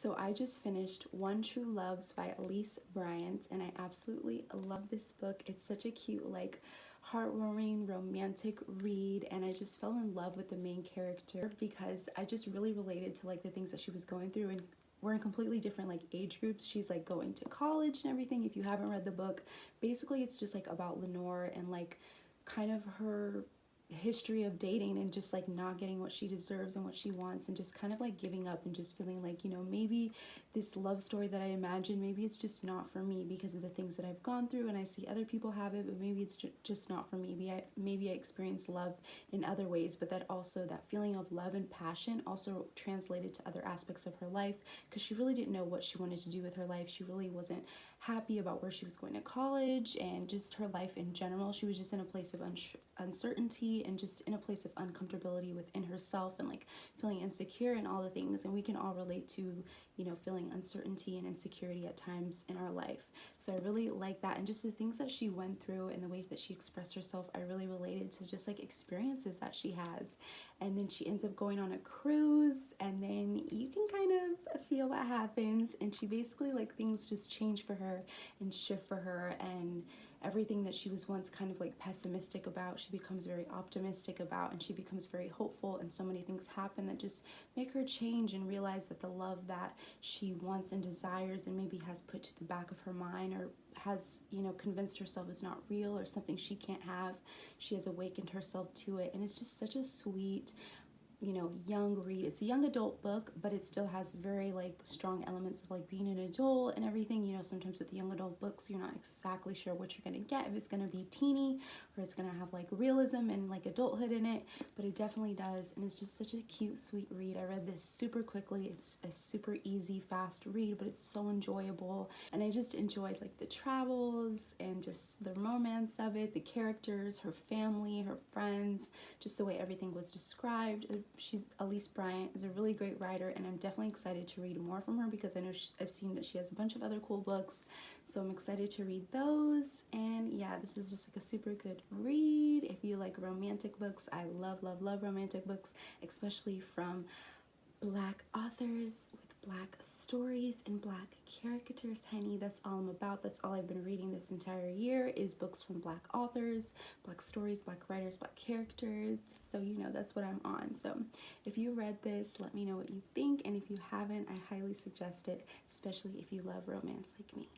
So I just finished One True Loves by Elise Bryant, and I absolutely love this book. It's such a cute, like, heartwarming, romantic read, and I just fell in love with the main character because I just really related to like the things that she was going through, and we're in completely different like age groups. She's like going to college and everything. If you haven't read the book, basically it's just like about Lenore and like kind of her history of dating and just like not getting what she deserves and what she wants, and just kind of like giving up and just feeling like, maybe this love story that I imagine, maybe it's just not for me because of the things that I've gone through, and I see other people have it, but maybe it's just not for me. Maybe I experience love in other ways, but that also, that feeling of love and passion also translated to other aspects of her life, because she really didn't know what she wanted to do with her life. She really wasn't happy about where she was going to college and just her life in general. She was just in a place of uncertainty and just in a place of uncomfortability within herself, and like feeling insecure and all the things. And we can all relate to, feeling uncertainty and insecurity at times in our life. So I really like that, and just the things that she went through and the ways that she expressed herself, I really related to just like experiences that she has. And then she ends up going on a cruise, and then you can kind of feel what happens, and she basically, like, things just change for her and shift for her, and everything that she was once kind of like pessimistic about, she becomes very optimistic about, and she becomes very hopeful, and so many things happen that just make her change and realize that the love that she wants and desires and maybe has put to the back of her mind, or has, convinced herself is not real or something she can't have, she has awakened herself to it. And it's just such a sweet, young read. It's a young adult book, but it still has very like strong elements of like being an adult and everything. Sometimes with the young adult books, you're not exactly sure what you're gonna get, if it's gonna be teeny or it's gonna have like realism and like adulthood in it, but it definitely does. And it's just such a cute, sweet read. I read this super quickly. It's a super easy, fast read, but it's so enjoyable. And I just enjoyed like the travels and just the romance of it, the characters, her family, her friends, just the way everything was described. Elise Bryant is a really great writer, and I'm definitely excited to read more from her because I know I've seen that she has a bunch of other cool books, so I'm excited to read those. And yeah, this is just like a super good read. If you like romantic books, I love, love, love romantic books, especially from Black authors with Black stories and Black characters, honey. That's all I'm about. That's all I've been reading this entire year, is books from Black authors, Black stories, Black writers, Black characters. So that's what I'm on. So if you read this, let me know what you think, and if you haven't, I highly suggest it, especially if you love romance like me.